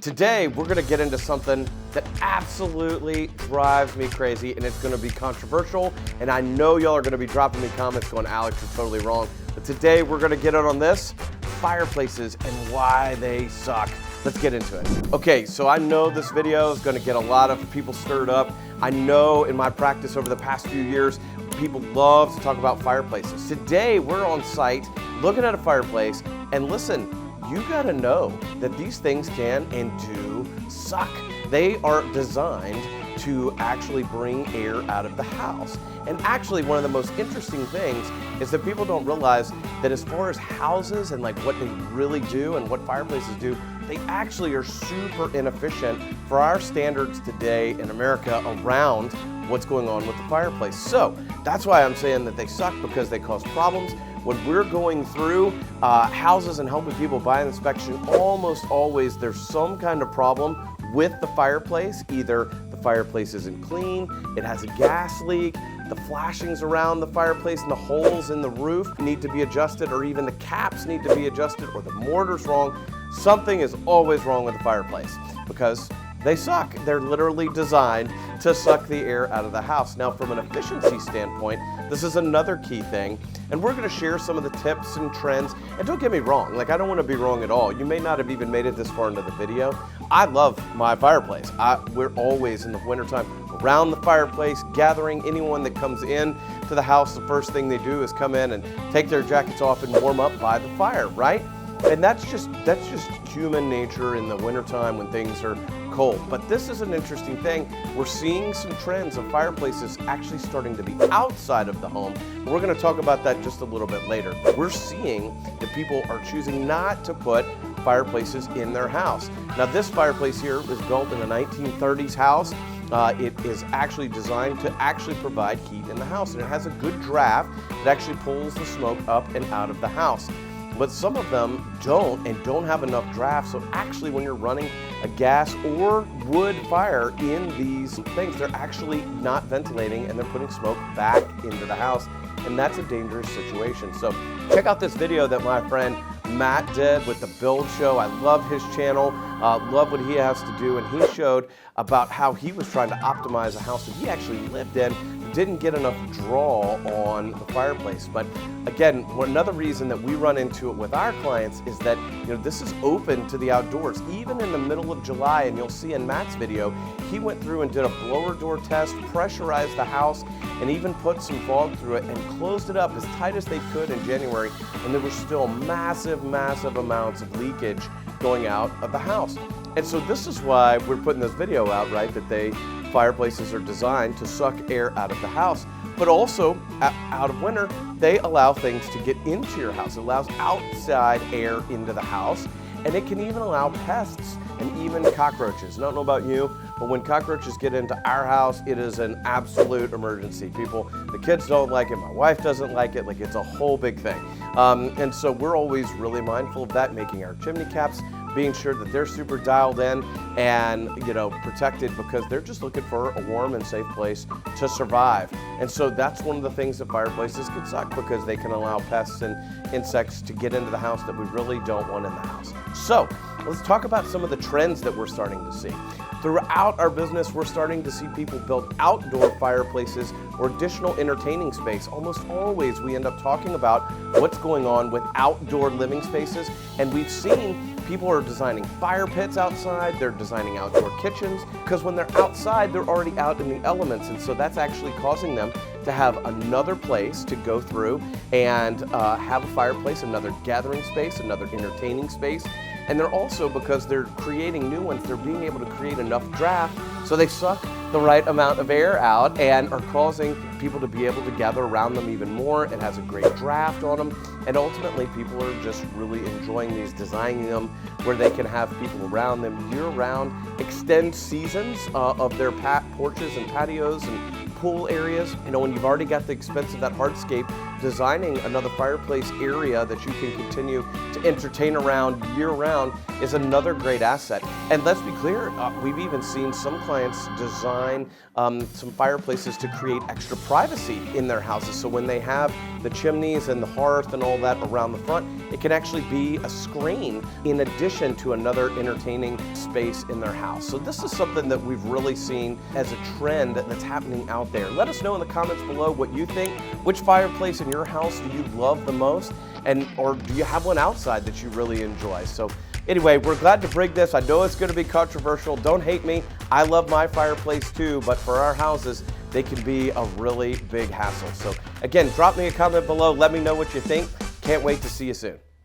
Today, we're gonna get into something that absolutely drives me crazy, and it's gonna be controversial, and I know y'all are gonna be dropping me comments going, Alex, you're totally wrong. But today, we're gonna get in on this, fireplaces and why they suck. Let's get into it. Okay, so I know this video is gonna get a lot of people stirred up. I know in my practice over the past few years, people love to talk about fireplaces. Today, we're on site looking at a fireplace, and listen, you gotta know that these things can and do suck. They are designed to actually bring air out of the house. And actually, one of the most interesting things is that people don't realize that as far as houses and like what they really do and what fireplaces do, they actually are super inefficient for our standards today in America around what's going on with the fireplace. So that's why I'm saying that they suck, because they cause problems. When we're going through houses and helping people buy an inspection, almost always there's some kind of problem with the fireplace. Either the fireplace isn't clean, it has a gas leak, the flashings around the fireplace and the holes in the roof need to be adjusted, or even the caps need to be adjusted, or the mortar's wrong. Something is always wrong with the fireplace because they suck. They're literally designed to suck the air out of the house. Now, from an efficiency standpoint, this is another key thing, and we're gonna share some of the tips and trends. And don't get me wrong, like I don't wanna be wrong at all. You may not have even made it this far into the video. I love my fireplace. We're always in the wintertime around the fireplace, gathering. Anyone that comes in to the house, the first thing they do is come in and take their jackets off and warm up by the fire, right? And that's just human nature in the wintertime when things are cold. But this is an interesting thing. We're seeing some trends of fireplaces actually starting to be outside of the home. We're gonna talk about that just a little bit later. We're seeing that people are choosing not to put fireplaces in their house. Now, this fireplace here was built in a 1930s house. It is actually designed to actually provide heat in the house, and it has a good draft that actually pulls the smoke up and out of the house. But some of them don't have enough draft. So actually, when you're running a gas or wood fire in these things, they're actually not ventilating and they're putting smoke back into the house. And that's a dangerous situation. So check out this video that my friend Matt did with the Build Show. I love his channel, love what he has to do. And he showed about how he was trying to optimize a house that he actually lived in, didn't get enough draw on the fireplace. But again, another reason that we run into it with our clients is that, you know, this is open to the outdoors, even in the middle of July. And you'll see in Matt's video, he went through and did a blower door test, pressurized the house, and even put some fog through it and closed it up as tight as they could in January. And there were still massive amounts of leakage going out of the house. And so this is why we're putting this video out, right? That fireplaces are designed to suck air out of the house, but also out of winter, they allow things to get into your house. It allows outside air into the house, and it can even allow pests and even cockroaches. I don't know about you, but when cockroaches get into our house, it is an absolute emergency. The kids don't like it, my wife doesn't like it, like it's a whole big thing. And so we're always really mindful of that, making our chimney caps, being sure that they're super dialed in and, you know, protected, because they're just looking for a warm and safe place to survive. And so that's one of the things that fireplaces can suck, because they can allow pests and insects to get into the house that we really don't want in the house. So let's talk about some of the trends that we're starting to see. Throughout our business, we're starting to see people build outdoor fireplaces or additional entertaining space. Almost always we end up talking about what's going on with outdoor living spaces, and we've seen people are designing fire pits outside, they're designing outdoor kitchens, because when they're outside, they're already out in the elements, and so that's actually causing them to have another place to go through and have a fireplace, another gathering space, another entertaining space. And they're also, because they're creating new ones, they're being able to create enough draft so they suck the right amount of air out and are causing people to be able to gather around them even more. It has a great draft on them, and ultimately people are just really enjoying these, designing them where they can have people around them year-round, extend seasons of their porches and patios and pool areas. You know, when you've already got the expense of that hardscape designing another fireplace area that you can continue to entertain around year-round is another great asset. And let's be clear, we've even seen some clients design some fireplaces to create extra privacy in their houses. So when they have the chimneys and the hearth and all that around the front, it can actually be a screen in addition to another entertaining space in their house. So this is something that we've really seen as a trend that's happening out there. Let us know in the comments below what you think. Which fireplace in your house do you love the most? Or do you have one outside that you really enjoy? So anyway, we're glad to bring this. I know it's going to be controversial. Don't hate me. I love my fireplace too, but for our houses, they can be a really big hassle. So again, drop me a comment below. Let me know what you think. Can't wait to see you soon.